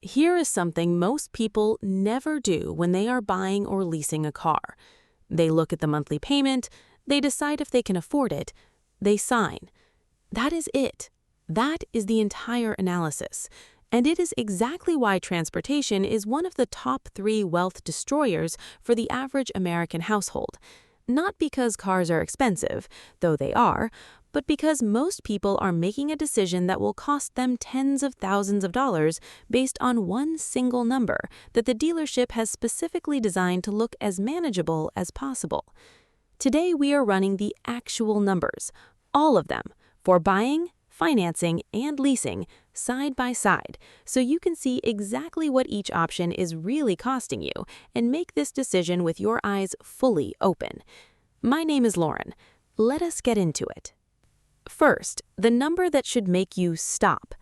Here is something most people never do when they are buying or leasing a car. They look at the monthly payment, they decide if they can afford it, they sign. That is it. That is the entire analysis. And it is exactly why transportation is one of the top 3 wealth destroyers for the average American household. Not because cars are expensive, though they are, but because most people are making a decision that will cost them tens of thousands of dollars based on one single number that the dealership has specifically designed to look as manageable as possible. Today we are running the actual numbers, all of them, for buying, financing, and leasing side by side, so you can see exactly what each option is really costing you and make this decision with your eyes fully open. My name is Lauren. Let us get into it. First, the number that should make you stop.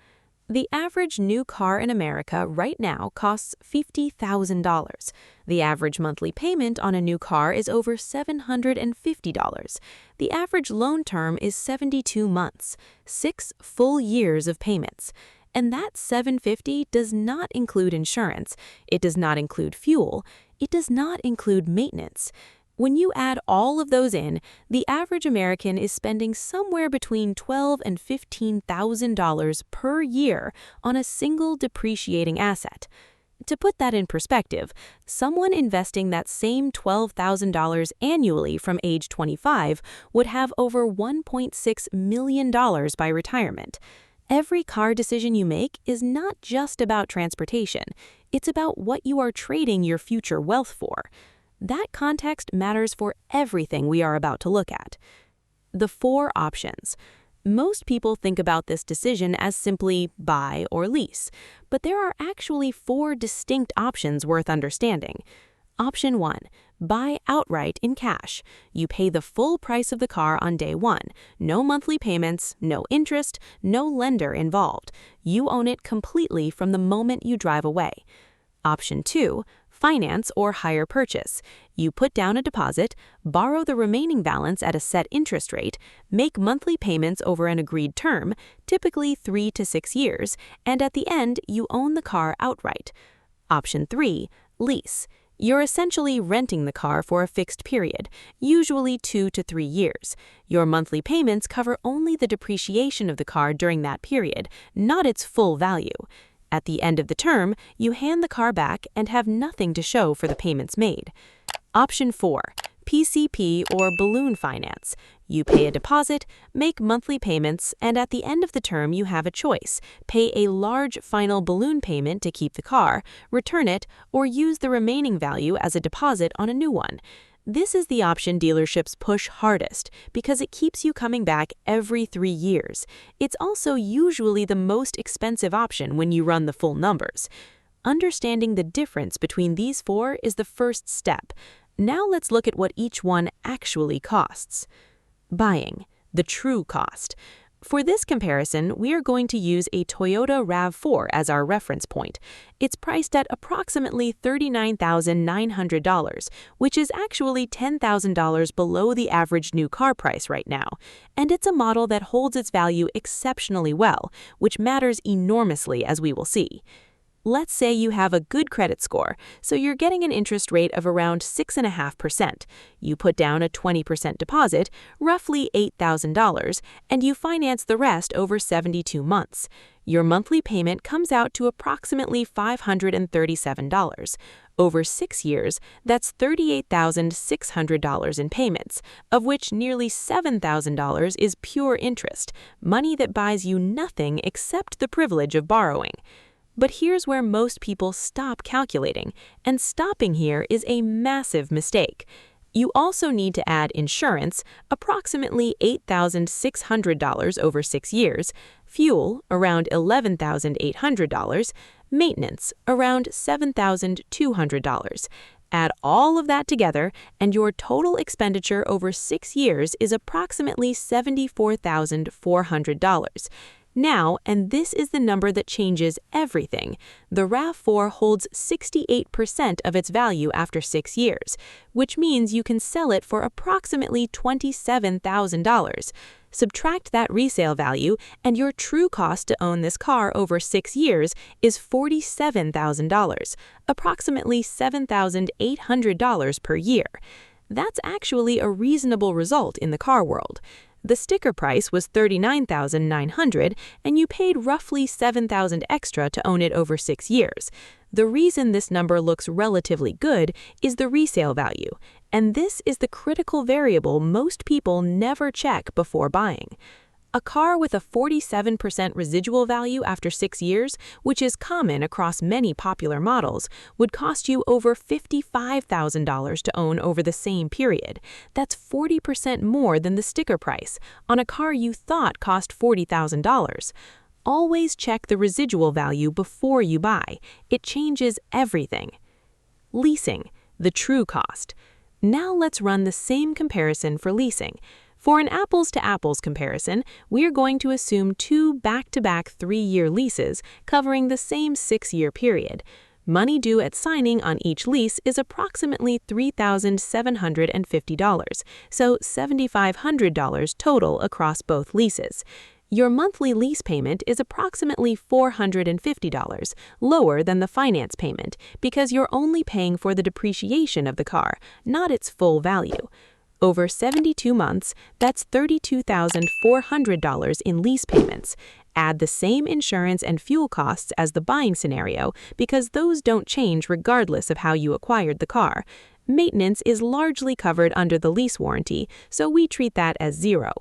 The average new car in America right now costs $50,000. The average monthly payment on a new car is over $750. The average loan term is 72 months, 6 full years of payments. And that $750 does not include insurance, it does not include fuel, it does not include maintenance. When you add all of those in, the average American is spending somewhere between $12,000 and $15,000 per year on a single depreciating asset. To put that in perspective, someone investing that same $12,000 annually from age 25 would have over $1.6 million by retirement. Every car decision you make is not just about transportation, it's about what you are trading your future wealth for. That context matters for everything we are about to look at. The 4 options. Most people think about this decision as simply buy or lease, but there are actually 4 distinct options worth understanding. Option 1. Buy outright in cash. You pay the full price of the car on day 1. No monthly payments, no interest, no lender involved. You own it completely from the moment you drive away. Option 2. Finance or hire purchase. You put down a deposit, borrow the remaining balance at a set interest rate, make monthly payments over an agreed term, typically 3 to 6 years, and at the end you own the car outright. Option 3. Lease. You're essentially renting the car for a fixed period, usually 2 to 3 years. Your monthly payments cover only the depreciation of the car during that period, not its full value. At the end of the term, you hand the car back and have nothing to show for the payments made. Option 4. PCP or balloon finance. You pay a deposit, make monthly payments, and at the end of the term you have a choice. Pay a large final balloon payment to keep the car, return it, or use the remaining value as a deposit on a new one. This is the option dealerships push hardest because it keeps you coming back every 3 years. It's also usually the most expensive option when you run the full numbers. Understanding the difference between these 4 is the first step. Now let's look at what each one actually costs. Buying, the true cost. For this comparison, we are going to use a Toyota RAV4 as our reference point. It's priced at approximately $39,900, which is actually $10,000 below the average new car price right now. And it's a model that holds its value exceptionally well, which matters enormously as we will see. Let's say you have a good credit score, so you're getting an interest rate of around 6.5%. You put down a 20% deposit, roughly $8,000, and you finance the rest over 72 months. Your monthly payment comes out to approximately $537. Over 6 years, that's $38,600 in payments, of which nearly $7,000 is pure interest, money that buys you nothing except the privilege of borrowing. But here's where most people stop calculating, and stopping here is a massive mistake. You also need to add insurance, approximately $8,600 over 6 years, fuel, around $11,800, maintenance, around $7,200. Add all of that together, and your total expenditure over 6 years is approximately $74,400. Now, and this is the number that changes everything, the RAV4 holds 68% of its value after 6 years, which means you can sell it for approximately $27,000. Subtract that resale value, and your true cost to own this car over 6 years is $47,000, approximately $7,800 per year. That's actually a reasonable result in the car world. The sticker price was $39,900, and you paid roughly $7,000 extra to own it over 6 years. The reason this number looks relatively good is the resale value, and this is the critical variable most people never check before buying. A car with a 47% residual value after 6 years, which is common across many popular models, would cost you over $55,000 to own over the same period. That's 40% more than the sticker price on a car you thought cost $40,000. Always check the residual value before you buy. It changes everything. Leasing, the true cost. Now let's run the same comparison for leasing. For an apples-to-apples comparison, we are going to assume 2 back-to-back 3-year leases covering the same 6-year period. Money due at signing on each lease is approximately $3,750, so $7,500 total across both leases. Your monthly lease payment is approximately $450, lower than the finance payment, because you're only paying for the depreciation of the car, not its full value. Over 72 months, that's $32,400 in lease payments. Add the same insurance and fuel costs as the buying scenario because those don't change regardless of how you acquired the car. Maintenance is largely covered under the lease warranty, so we treat that as zero.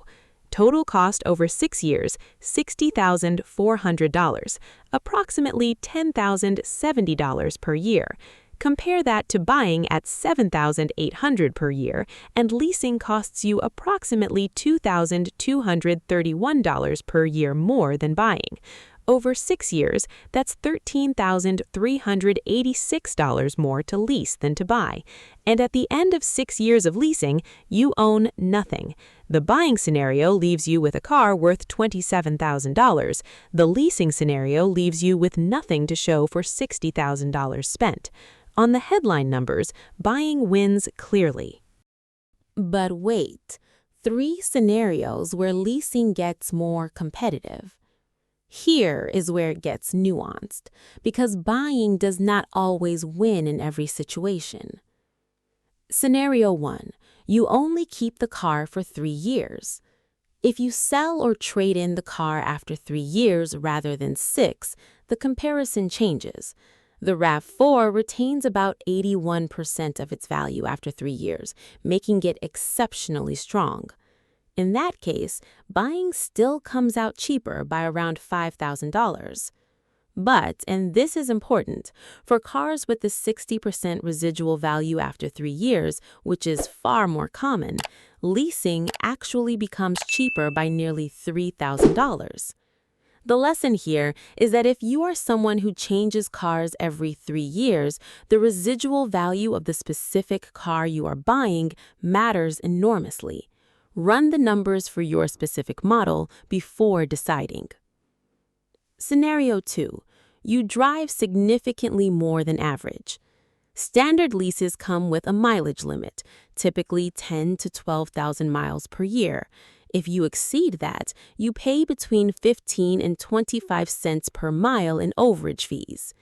Total cost over 6 years, $60,400, approximately $10,070 per year. Compare that to buying at $7,800 per year, and leasing costs you approximately $2,231 per year more than buying. Over 6 years, that's $13,386 more to lease than to buy. And at the end of 6 years of leasing, you own nothing. The buying scenario leaves you with a car worth $27,000. The leasing scenario leaves you with nothing to show for $60,000 spent. On the headline numbers, buying wins clearly. But wait, 3 scenarios where leasing gets more competitive. Here is where it gets nuanced, because buying does not always win in every situation. Scenario 1, you only keep the car for 3 years. If you sell or trade in the car after 3 years rather than 6, the comparison changes. The RAV4 retains about 81% of its value after 3 years, making it exceptionally strong. In that case, buying still comes out cheaper by around $5,000. But, and this is important, for cars with the 60% residual value after 3 years, which is far more common, leasing actually becomes cheaper by nearly $3,000. The lesson here is that if you are someone who changes cars every 3 years, the residual value of the specific car you are buying matters enormously. Run the numbers for your specific model before deciding. Scenario 2. You drive significantly more than average. Standard leases come with a mileage limit, typically 10 to 12,000 miles per year. If you exceed that, you pay between 15 and 25 cents per mile in overage fees.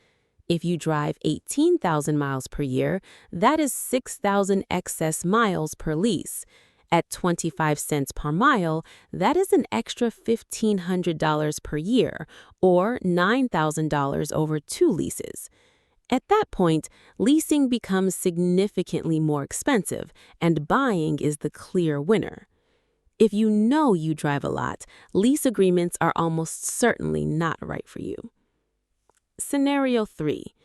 If you drive 18,000 miles per year, that is 6,000 excess miles per lease. At 25 cents per mile, that is an extra $1,500 per year, or $9,000 over 2 leases. At that point, leasing becomes significantly more expensive, and buying is the clear winner. If you know you drive a lot, lease agreements are almost certainly not right for you. Scenario 3.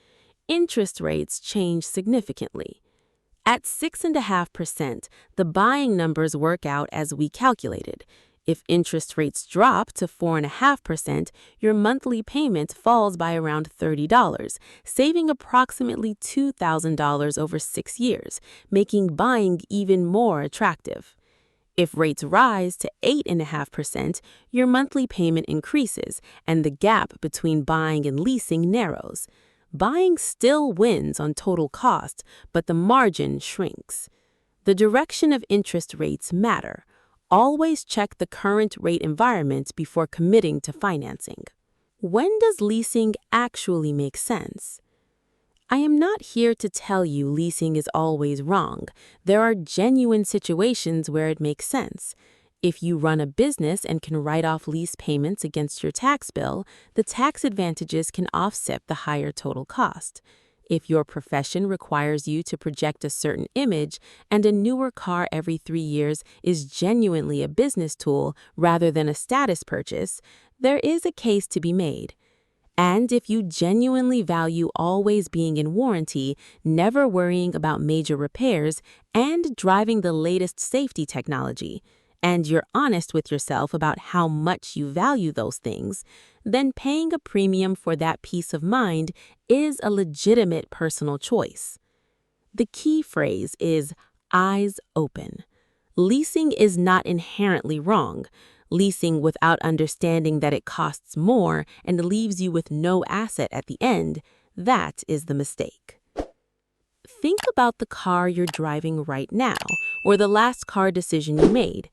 Interest rates change significantly. At 6.5%, the buying numbers work out as we calculated. If interest rates drop to 4.5%, your monthly payment falls by around $30, saving approximately $2,000 over 6 years, making buying even more attractive. If rates rise to 8.5%, your monthly payment increases and the gap between buying and leasing narrows. Buying still wins on total cost, but the margin shrinks. The direction of interest rates matter. Always check the current rate environment before committing to financing. When does leasing actually make sense? I am not here to tell you leasing is always wrong. There are genuine situations where it makes sense. If you run a business and can write off lease payments against your tax bill, the tax advantages can offset the higher total cost. If your profession requires you to project a certain image and a newer car every 3 years is genuinely a business tool rather than a status purchase, there is a case to be made. And if you genuinely value always being in warranty, never worrying about major repairs, and driving the latest safety technology, and you're honest with yourself about how much you value those things, then paying a premium for that peace of mind is a legitimate personal choice. The key phrase is eyes open. Leasing is not inherently wrong. Leasing without understanding that it costs more and leaves you with no asset at the end, that is the mistake. Think about the car you're driving right now, or the last car decision you made.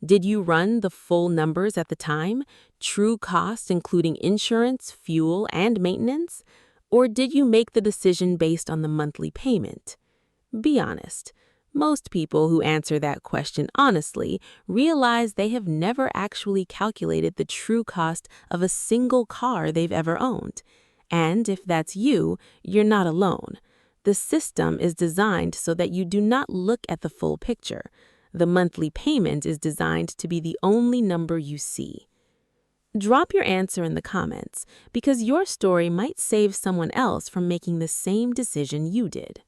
Did you run the full numbers at the time, true cost including insurance, fuel, and maintenance? Or did you make the decision based on the monthly payment? Be honest. Most people who answer that question honestly realize they have never actually calculated the true cost of a single car they've ever owned. And if that's you, you're not alone. The system is designed so that you do not look at the full picture. The monthly payment is designed to be the only number you see. Drop your answer in the comments because your story might save someone else from making the same decision you did.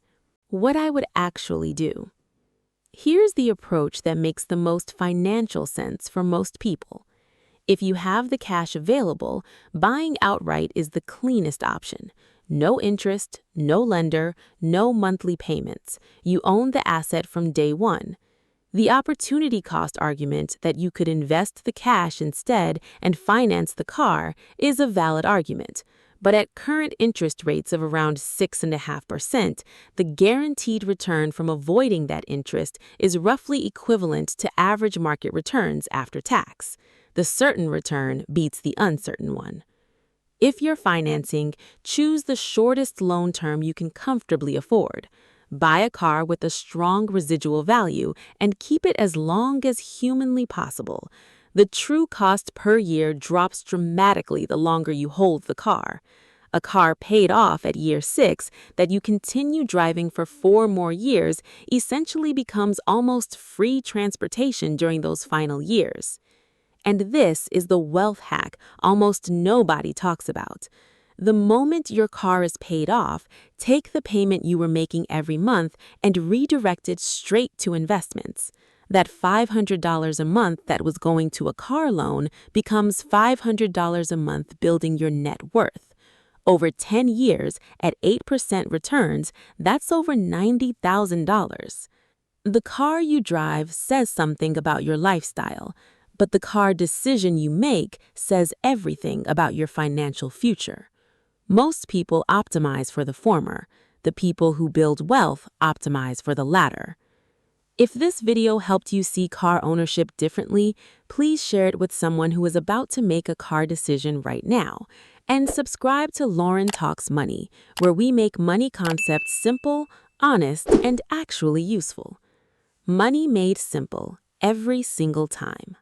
What I would actually do. Here's the approach that makes the most financial sense for most people. If you have the cash available, buying outright is the cleanest option. No interest, no lender, no monthly payments. You own the asset from day one. The opportunity cost argument that you could invest the cash instead and finance the car is a valid argument. But at current interest rates of around 6.5%, the guaranteed return from avoiding that interest is roughly equivalent to average market returns after tax. The certain return beats the uncertain one. If you're financing, choose the shortest loan term you can comfortably afford. Buy a car with a strong residual value and keep it as long as humanly possible. The true cost per year drops dramatically the longer you hold the car. A car paid off at year 6 that you continue driving for 4 more years essentially becomes almost free transportation during those final years. And this is the wealth hack almost nobody talks about. The moment your car is paid off, take the payment you were making every month and redirect it straight to investments. That $500 a month that was going to a car loan becomes $500 a month building your net worth. Over 10 years, at 8% returns, that's over $90,000. The car you drive says something about your lifestyle, but the car decision you make says everything about your financial future. Most people optimize for the former. The people who build wealth optimize for the latter. If this video helped you see car ownership differently, please share it with someone who is about to make a car decision right now. And subscribe to Lauren Talks Money, where we make money concepts simple, honest, and actually useful. Money made simple every single time.